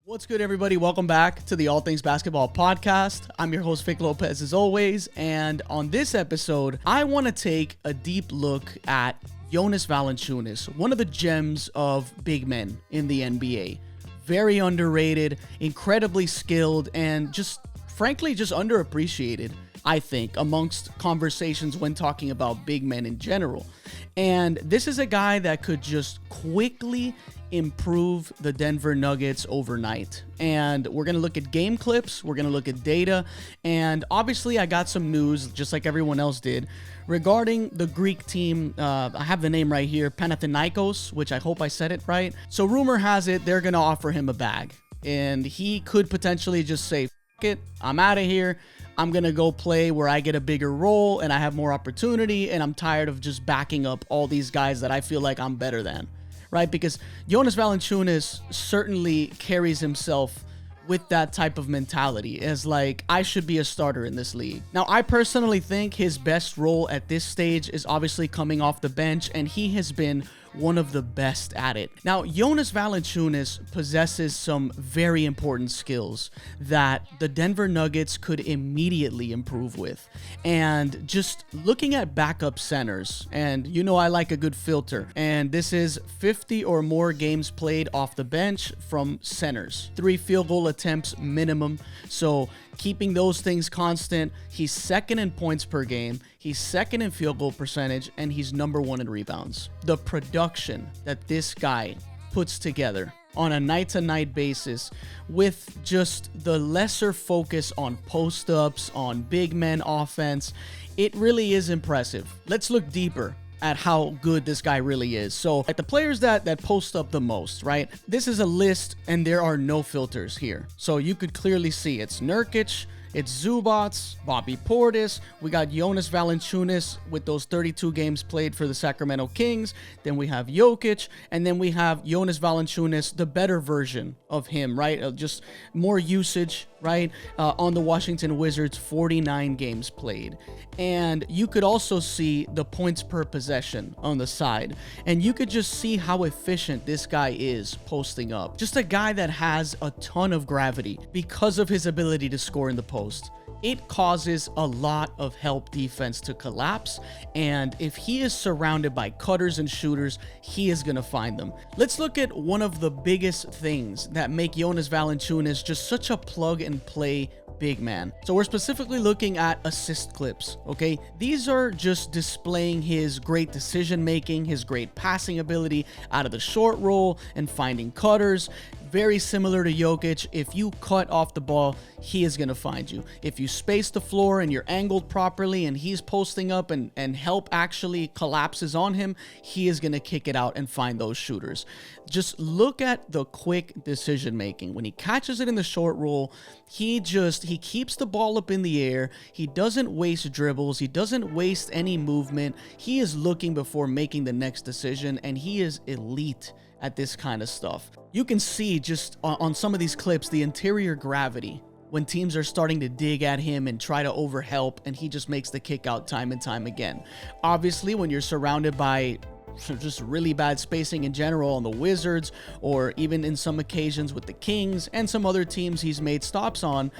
What's good, everybody? Welcome back to the All Things Basketball podcast. I'm your host, Vic Lopez, as always. And on this episode, I want to take a deep look at Jonas Valančiūnas, one of the gems of big men in the NBA. Very underrated, incredibly skilled, and just, frankly, just underappreciated, I think, amongst conversations when talking about big men in general. And this is a guy that could just quickly improve the Denver Nuggets overnight. And we're going to look at game clips, we're going to look at data, and obviously I got some news, just like everyone else did, regarding the Greek team. I have the name right here, Panathinaikos, which I hope I said it right. So rumor has it they're going to offer him a bag, and he could potentially just say, "F it, I'm out of here. I'm going to go play where I get a bigger role and I have more opportunity, and I'm tired of just backing up all these guys that I feel like I'm better than." Right? Because Jonas Valančiūnas certainly carries himself with that type of mentality as like, I should be a starter in this league. Now, I personally think his best role at this stage is obviously coming off the bench, and he has been one of the best at it. Now, Jonas Valančiūnas possesses some very important skills that the Denver Nuggets could immediately improve with. And just looking at backup centers, and you know I like a good filter, and this is 50 or more games played off the bench from centers. 3 field goal attempts minimum. So keeping those things constant. He's second in points per game, he's second in field goal percentage, and he's number 1 in rebounds. The production that this guy puts together on a night-to-night basis with just the lesser focus on post-ups, on big men offense, it really is impressive. Let's look deeper at how good this guy really is. So, like the players that post up the most, right? This is a list, and there are no filters here. So you could clearly see it's Nurkic, it's Zubac, Bobby Portis. We got Jonas Valančiūnas with those 32 games played for the Sacramento Kings. Then we have Jokic, and then we have Jonas Valančiūnas, the better version of him, right? Just more usage, right? On the Washington Wizards, 49 games played. And you could also see the points per possession on the side. And you could just see how efficient this guy is posting up. Just a guy that has a ton of gravity because of his ability to score in the post. It causes a lot of help defense to collapse, and if he is surrounded by cutters and shooters, he is going to find them. Let's look at one of the biggest things that make Jonas Valančiūnas just such a plug and play big man. So we're specifically looking at assist clips, okay? These are just displaying his great decision making, his great passing ability out of the short roll and finding cutters. Very similar to Jokic. If you cut off the ball, he is going to find you. If you space the floor and you're angled properly and he's posting up and help actually collapses on him, he is going to kick it out and find those shooters. Just look at the quick decision making. When he catches it in the short roll, he keeps the ball up in the air. He doesn't waste dribbles. He doesn't waste any movement. He is looking before making the next decision, and he is elite at this kind of stuff. You can see just on some of these clips the interior gravity when teams are starting to dig at him and try to overhelp, and he just makes the kick out time and time again. Obviously, when you're surrounded by just really bad spacing in general on the Wizards, or even in some occasions with the Kings and some other teams he's made stops on,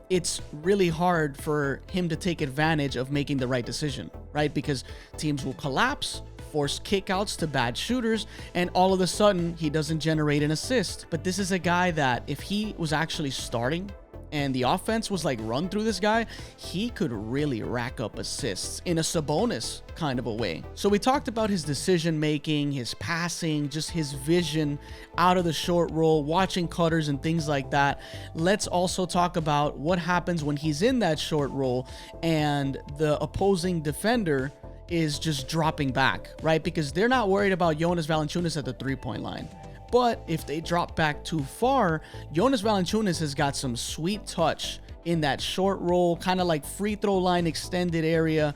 it's really hard for him to take advantage of making the right decision, right? Because teams will collapse, force kickouts to bad shooters, and all of a sudden he doesn't generate an assist. But this is a guy that if he was actually starting and the offense was like run through this guy, he could really rack up assists in a Sabonis kind of a way. So we talked about his decision making, his passing, just his vision out of the short roll, watching cutters and things like that. Let's also talk about what happens when he's in that short roll and the opposing defender is just dropping back, right? Because they're not worried about Jonas Valančiūnas at the 3-point line. But if they drop back too far, Jonas Valančiūnas has got some sweet touch in that short roll, kind of like free throw line extended area,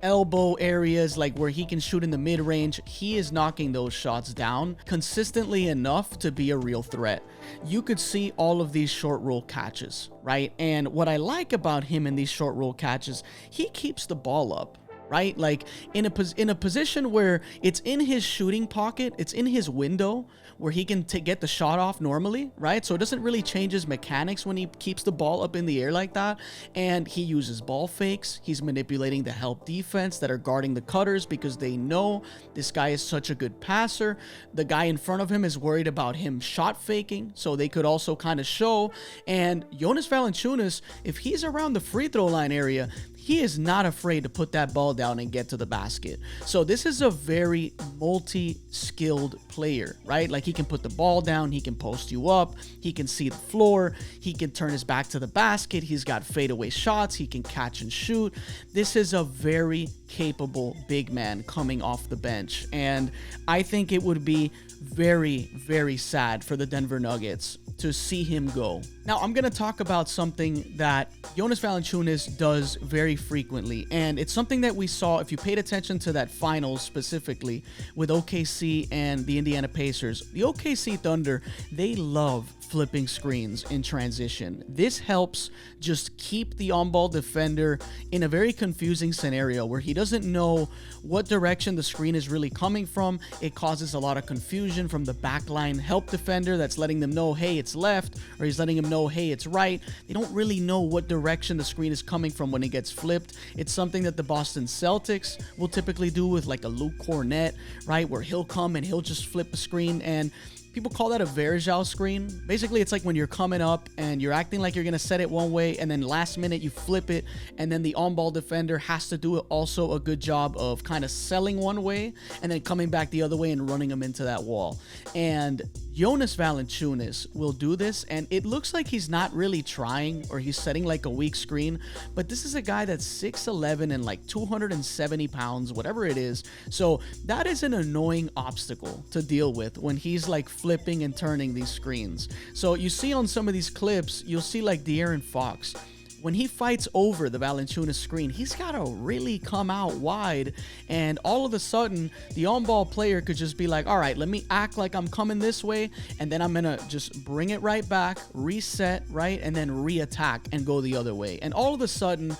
elbow areas, like where he can shoot in the mid-range. He is knocking those shots down consistently enough to be a real threat. You could see all of these short roll catches, right? And what I like about him in these short roll catches, he keeps the ball up, right? Like in a position where it's in his shooting pocket, it's in his window where he can get the shot off normally, right? So it doesn't really change his mechanics when he keeps the ball up in the air like that. And he uses ball fakes. He's manipulating the help defense that are guarding the cutters because they know this guy is such a good passer. The guy in front of him is worried about him shot faking, so they could also kind of show. And Jonas Valančiūnas, if he's around the free throw line area, he is not afraid to put that ball down and get to the basket. So this is a very multi-skilled player, right? Like he can put the ball down, he can post you up, he can see the floor, he can turn his back to the basket, he's got fadeaway shots, he can catch and shoot. This is a very capable big man coming off the bench. And I think it would be very, very sad for the Denver Nuggets to see him go. Now, I'm going to talk about something that Jonas Valančiūnas does very frequently, and it's something that we saw, if you paid attention to that finals specifically, with OKC and the Indiana Pacers. The OKC Thunder, they love flipping screens in transition. This helps just keep the on-ball defender in a very confusing scenario where he doesn't know what direction the screen is really coming from. It causes a lot of confusion from the backline help defender that's letting them know, hey, it's left, or he's letting them know, hey, it's right. They don't really know what direction the screen is coming from when it gets flipped. It's something that the Boston Celtics will typically do with like a Luke Cornett, right, where he'll come and he'll just flip a screen, and people call that a Verjao screen. Basically, it's like when you're coming up and you're acting like you're going to set it one way, and then last minute you flip it, and then the on-ball defender has to do also a good job of kind of selling one way and then coming back the other way and running them into that wall. And Jonas Valančiūnas will do this, and it looks like he's not really trying, or he's setting like a weak screen, but this is a guy that's 6'11 and like 270 pounds, whatever it is. So that is an annoying obstacle to deal with when he's like flipping and turning these screens. So you see on some of these clips, you'll see like De'Aaron Fox, when he fights over the Valančiūnas screen, he's got to really come out wide, and all of a sudden, the on-ball player could just be like, all right, let me act like I'm coming this way, and then I'm going to just bring it right back, reset, right, and then re-attack and go the other way. And all of a sudden,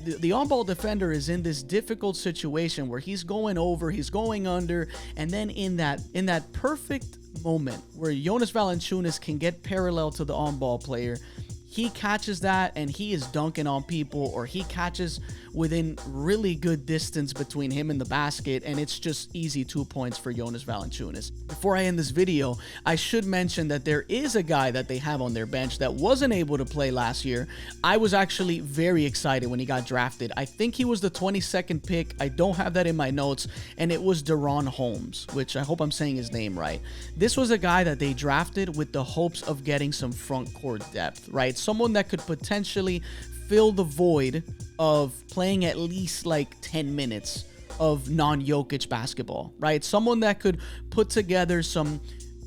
the on-ball defender is in this difficult situation where he's going over, he's going under, and then in that perfect moment where Jonas Valančiūnas can get parallel to the on-ball player, he catches that and he is dunking on people, or he catches within really good distance between him and the basket, and it's just easy 2 points for Jonas Valančiūnas. Before I end this video, I should mention that there is a guy that they have on their bench that wasn't able to play last year. I was actually very excited when he got drafted. I think he was the 22nd pick. I don't have that in my notes, and it was DaRon Holmes, which I hope I'm saying his name right. This was a guy that they drafted with the hopes of getting some front court depth, right? Someone that could potentially fill the void of playing at least like 10 minutes of non-Jokic basketball, right? Someone that could put together some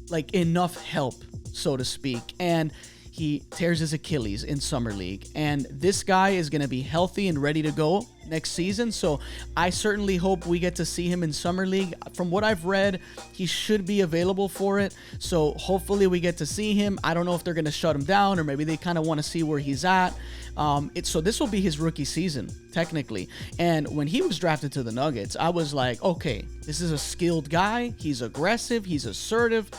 like enough help, so to speak. And he tears his Achilles in Summer League, and this guy is going to be healthy and ready to go next season, so I certainly hope we get to see him in Summer League. From what I've read, he should be available for it, so hopefully we get to see him. I don't know if they're going to shut him down, or maybe they kind of want to see where he's at. So this will be his rookie season, technically. And when he was drafted to the Nuggets, I was like, okay, this is a skilled guy. He's aggressive. He's assertive.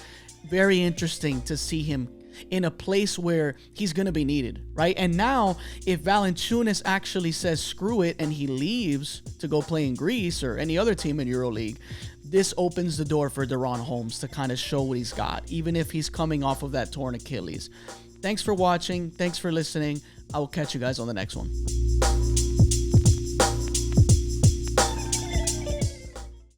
Very interesting to see him in a place where he's going to be needed, right? And now, if Valančiūnas actually says screw it and he leaves to go play in Greece or any other team in EuroLeague, this opens the door for DaRon Holmes to kind of show what he's got, even if he's coming off of that torn Achilles. Thanks for watching. Thanks for listening. I will catch you guys on the next one.